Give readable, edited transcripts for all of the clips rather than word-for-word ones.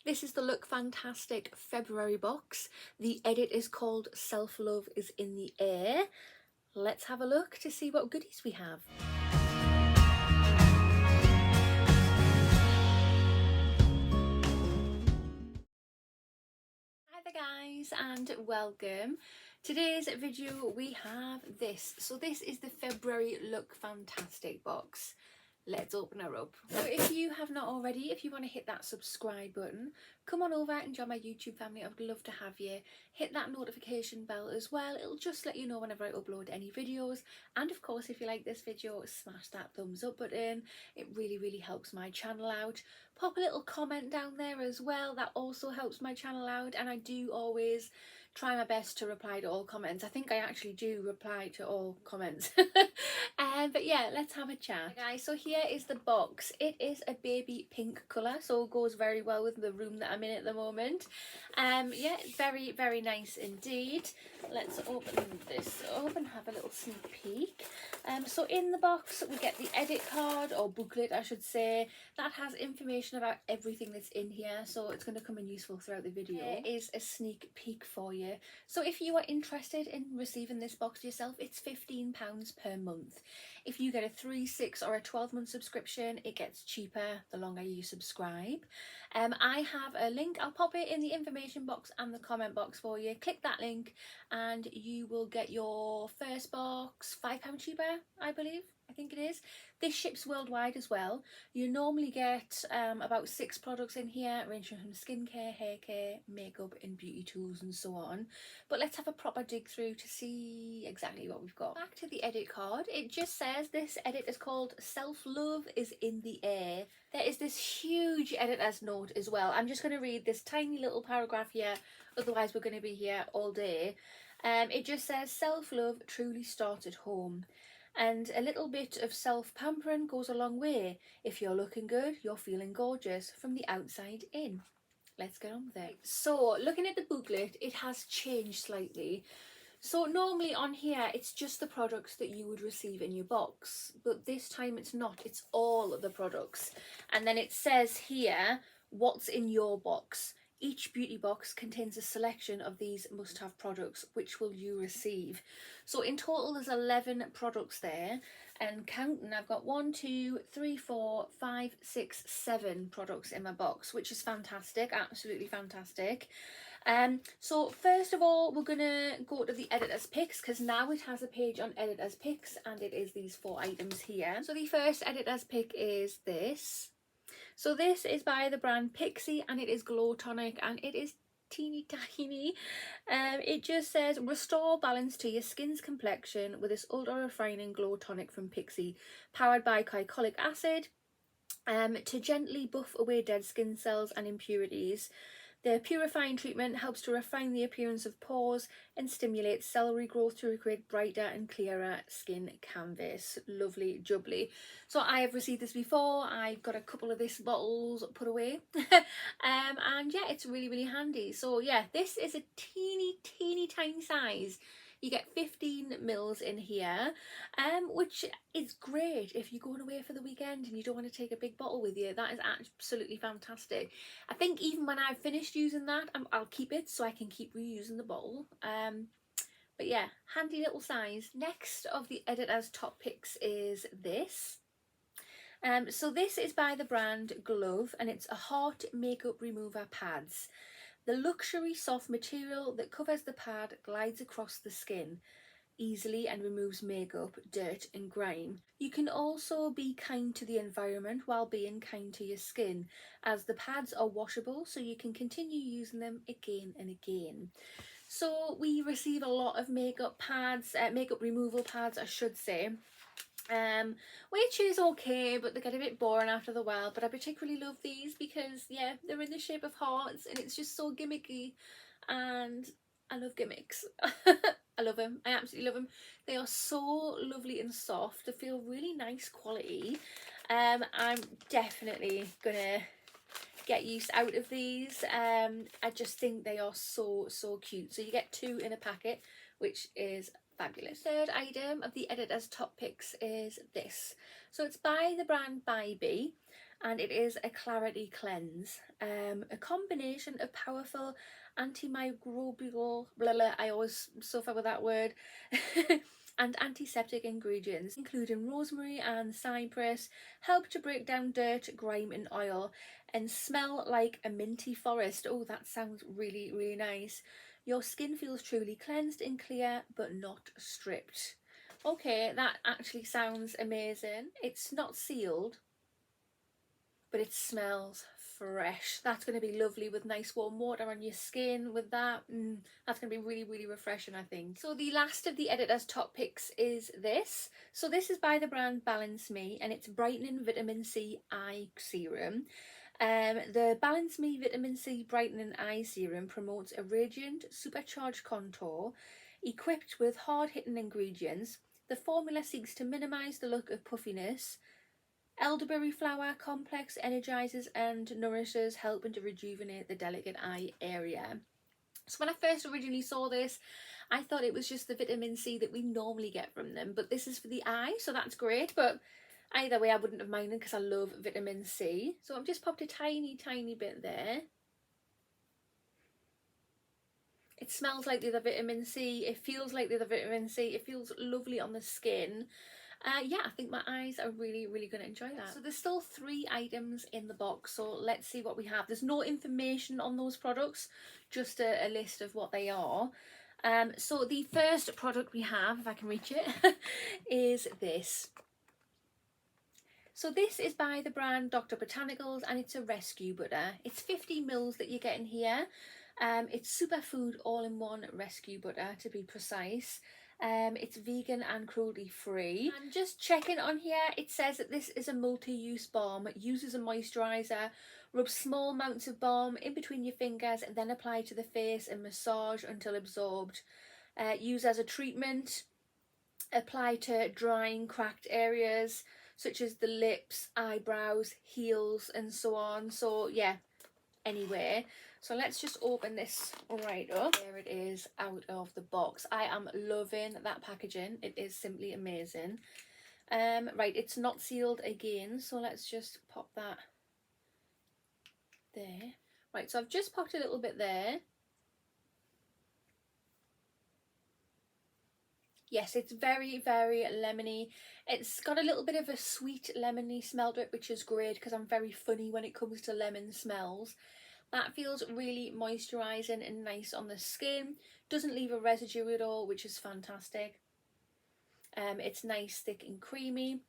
This is the Look Fantastic February box. The edit is called Self Love is in the Air. Let's have a look to see what goodies we have. Hi there guys and welcome. Today's video we have this. So this is the February Look Fantastic box. Let's open her up. So if you have not already, if you want to hit that subscribe button, come on over and join my YouTube family. I would love to have you. Hit that notification bell as well. It'll just let you know whenever I upload any videos. And of course, if you like this video, smash that thumbs up button. It really helps my channel out. Pop a little comment down there as well. That also helps my channel out. And I do always try my best to reply to all comments. I think I actually do reply to all comments. But yeah, let's have a chat. Okay, guys, so here is the box. It is a baby pink colour, so it goes very well with the room that I'm in at the moment. Yeah, very nice indeed. Let's open this up and have a little sneak peek. So in the box we get the edit card, or booklet I should say, that has information about everything that's in here, so it's going to come in useful throughout the video. There is a sneak peek for you. So if you are interested in receiving this box yourself, it's £15 per month. If you get a 3, 6 or a 12-month subscription, it gets cheaper the longer you subscribe. I have a link. I'll pop it in the information box and the comment box for you. Click that link and you will get your first box £5 cheaper, I believe. I think it is. This ships worldwide as well. You normally get about 6 products in here, ranging from skincare, hair care, makeup and beauty tools and so on. But let's have a proper dig through to see exactly what we've got. Back to the edit card. It just says this edit is called Self Love is in the Air. There is this huge editor's note as well. I'm just going to read this tiny little paragraph here, otherwise we're going to be here all day. It just says self-love truly starts at home. And a little bit of self-pampering goes a long way. If you're looking good, you're feeling gorgeous from the outside in. Let's get on with it. So, looking at the booklet, it has changed slightly. So normally on here, it's just the products that you would receive in your box. But this time it's not. It's all of the products. And then it says here, what's in your box. Each beauty box contains a selection of these must-have products. Which will you receive? So in total there's 11 products there, and counting, I've got 1, 2, 3, 4, 5, 6, 7 products in my box, which is fantastic, absolutely fantastic. So first of all, we're gonna go to the editor's picks, because now it has a page on editor's picks and it is these 4 items here. So the first editor's pick is this. So this is by the brand Pixi and it is Glow Tonic and it is teeny tiny. It just says restore balance to your skin's complexion with this ultra refining glow tonic from Pixi, powered by glycolic acid, to gently buff away dead skin cells and impurities. The purifying treatment helps to refine the appearance of pores and stimulates cell regrowth to create brighter and clearer skin canvas. Lovely jubbly. So I have received this before. I've got a couple of this bottles put away. And yeah, it's really handy. So yeah, this is a teeny tiny size. You get 15 mils in here, which is great if you're going away for the weekend and you don't want to take a big bottle with you. That is absolutely fantastic. I think even when I've finished using that, I'll keep it so I can keep reusing the bottle. But yeah, handy little size. Next of the editor's top picks is this. So this is by the brand Glov and it's a heart makeup remover pads. The luxury soft material that covers the pad glides across the skin easily and removes makeup, dirt and grime. You can also be kind to the environment while being kind to your skin, as the pads are washable so you can continue using them again and again. So we receive a lot of makeup pads, makeup removal pads I should say. Which is okay, but they get a bit boring after the while. But I particularly love these because yeah, they're in the shape of hearts and it's just so gimmicky, and I love gimmicks. I love them. I absolutely love them. They are so lovely and soft. They feel really nice quality. I'm definitely gonna get use out of these. I just think they are so cute. So you get 2 in a packet, which is fabulous. Third item of the editor's top picks is this. So it's by the brand bybi and it is a clarity cleanse. A combination of powerful antimicrobial, blah, blah, I always suffer with that word, and antiseptic ingredients, including rosemary and cypress, help to break down dirt, grime and oil, and smell like a minty forest. Oh, that sounds really, really nice. Your skin feels truly cleansed and clear, but not stripped. Okay, that actually sounds amazing. It's not sealed, but it smells fresh. That's going to be lovely with nice warm water on your skin with that. That's going to be really, really refreshing, I think. So the last of the editor's top picks is this. So this is by the brand Balance Me, and it's Brightening Vitamin C Eye Serum. The Balance Me Vitamin C Brightening Eye Serum promotes a radiant, supercharged contour. Equipped with hard-hitting ingredients, the formula seeks to minimise the look of puffiness. Elderberry flower complex energizes and nourishes, helping to rejuvenate the delicate eye area. So when I first originally saw this, I thought it was just the vitamin C that we normally get from them, but this is for the eye, so that's great. But either way, I wouldn't have minded because I love vitamin C. So I've just popped a tiny, tiny bit there. It smells like the other vitamin C. It feels like the other vitamin C. It feels lovely on the skin. Yeah, I think my eyes are really, really going to enjoy that. So there's still 3 items in the box, so let's see what we have. There's no information on those products, just a list of what they are. So the first product we have, if I can reach it, is this. So this is by the brand Dr. Botanicals, and it's a rescue butter. It's 50 mils that you get in here. It's superfood all-in-one rescue butter, to be precise. It's vegan and cruelty free. And just checking on here, it says that this is a multi-use balm. It uses a moisturiser. Rub small amounts of balm in between your fingers and then apply to the face and massage until absorbed. Use as a treatment. Apply to drying, cracked areas such as the lips, eyebrows, heels and so on. So yeah, anywhere. So let's just open this right up. There it is out of the box. I am loving that packaging. It is simply amazing. Right, it's not sealed again, so let's just pop that there. Right, so I've just popped a little bit there. Yes, it's very, very lemony. It's got a little bit of a sweet lemony smell to it, which is great because I'm very funny when it comes to lemon smells. That feels really moisturising and nice on the skin. Doesn't leave a residue at all, which is fantastic. It's nice, thick and creamy.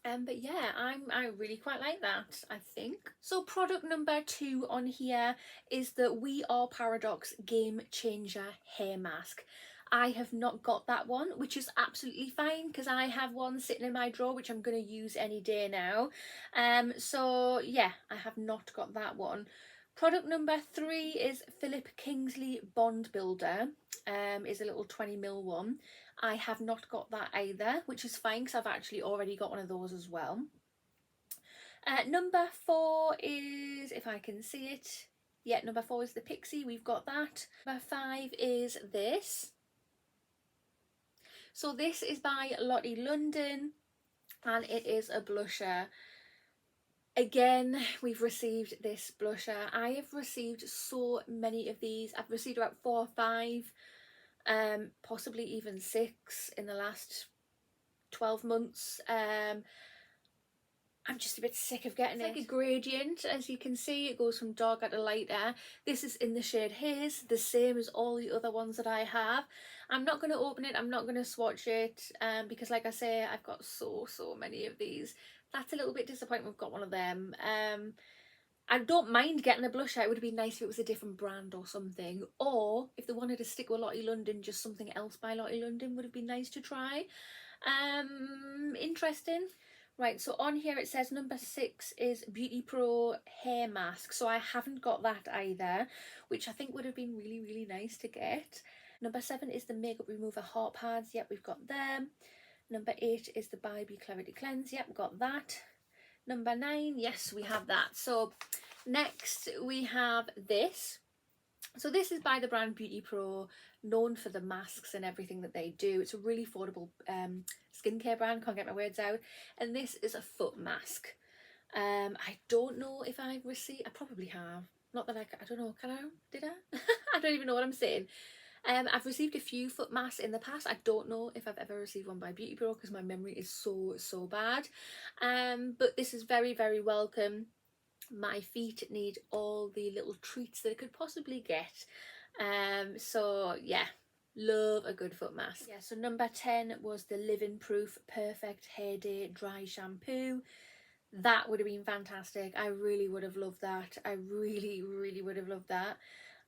But yeah, I really quite like that, I think. So product number 2 on here is the We Are Paradox Game Changer Hair Mask. I have not got that one, which is absolutely fine because I have one sitting in my drawer which I'm going to use any day now. So yeah, I have not got that one. Product number 3 is Philip Kingsley Bond Builder. Is a little 20 ml one. I have not got that either, which is fine because I've actually already got one of those as well. Number 4 is, if I can see it, yeah, number 4 is the Pixi. We've got that. Number 5 is this. So this is by Lottie London, and it is a blusher. Again, we've received this blusher. I have received so many of these. I've received about 4 or 5, possibly even 6 in the last 12 months. I'm just a bit sick of getting it. It's like a gradient, as you can see. It goes from darker to lighter. This is in the shade Haze, the same as all the other ones that I have. I'm not going to open it, I'm not going to swatch it, because like I say, I've got so many of these. That's a little bit disappointing we've got one of them. I don't mind getting a blusher. It would be nice if it was a different brand or something. Or if they wanted to stick with Lottie London, just something else by Lottie London would have been nice to try. Interesting. Right, so on here it says number 6 is Beauty Pro Hair Mask. So I haven't got that either, which I think would have been really nice to get. Number 7 is the Makeup Remover Heart Pads. Yep, we've got them. Number 8 is the bybi Clarity Cleanse. Yep, got that. Number 9, yes, we have that. So next we have this. So this is by the brand Beauty Pro, known for the masks and everything that they do. It's a really affordable skincare brand, can't get my words out. And this is a foot mask. I don't know if I've received, I probably have, not that I don't know, can I, did I? I don't even know what I'm saying. I've received a few foot masks in the past. I don't know if I've ever received one by Beauty Pro because my memory is so bad. But this is very, very welcome. My feet need all the little treats that it could possibly get. So yeah, love a good foot mask. Yeah, so number 10 was the Living Proof Perfect Hair Day Dry Shampoo. That would have been fantastic. I really would have loved that. I really would have loved that.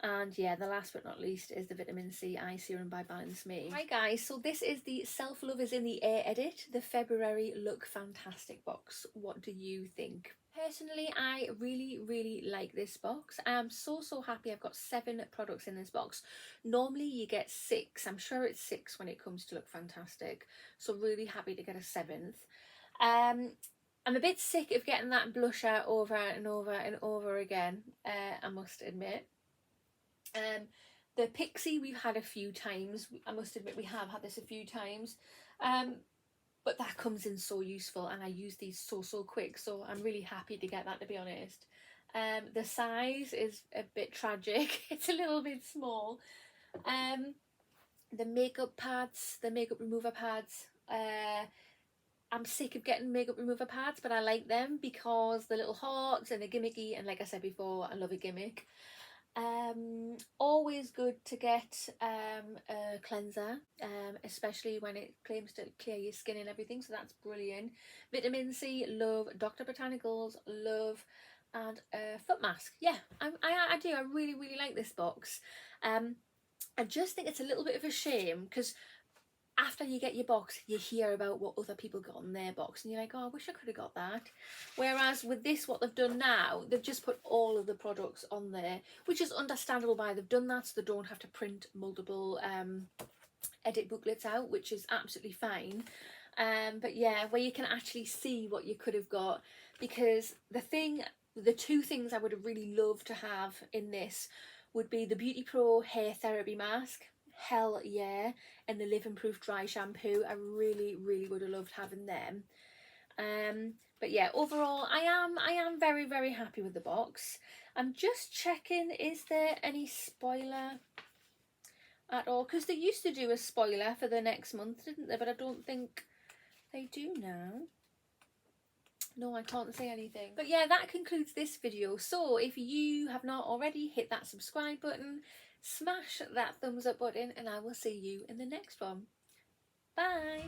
And yeah, the last but not least is the Vitamin C Eye Serum by Balance Me. Right guys, so this is the Self Love is in the Air edit, the February Look Fantastic box. What do you think? Personally, I really like this box. I am so happy I've got 7 products in this box. Normally you get 6. I'm sure it's 6 when it comes to Look Fantastic. So really happy to get a 7th. I'm a bit sick of getting that blusher over and over again, I must admit. The pixi we've had a few times. I must admit we have had this a few times. But that comes in so useful and I use these so quick, so I'm really happy to get that, to be honest. The size is a bit tragic. It's a little bit small. The makeup pads, the makeup remover pads, I'm sick of getting makeup remover pads, but I like them because the little hearts and they're gimmicky, and like I said before, I love a gimmick. Always good to get a cleanser, especially when it claims to clear your skin and everything, so that's brilliant. Vitamin C, love. Dr. Botanicals, love. And a foot mask. Yeah, I do. I really like this box. I just think it's a little bit of a shame because after you get your box, you hear about what other people got on their box and you're like, oh, I wish I could have got that. Whereas with this, what they've done now, they've just put all of the products on there, which is understandable why they've done that, so they don't have to print multiple edit booklets out, which is absolutely fine. But yeah, where you can actually see what you could have got, because the 2 things I would have really loved to have in this would be the Beauty Pro Hair Therapy Mask. Hell yeah. And the Living Proof Dry Shampoo. I really would have loved having them. But yeah, overall I am very happy with the box. I'm just checking, is there any spoiler at all? Because they used to do a spoiler for the next month, didn't they? But I don't think they do now. No, I can't say anything. But yeah, that concludes this video. So if you have not already, hit that subscribe button, smash that thumbs up button, and I will see you in the next one. Bye!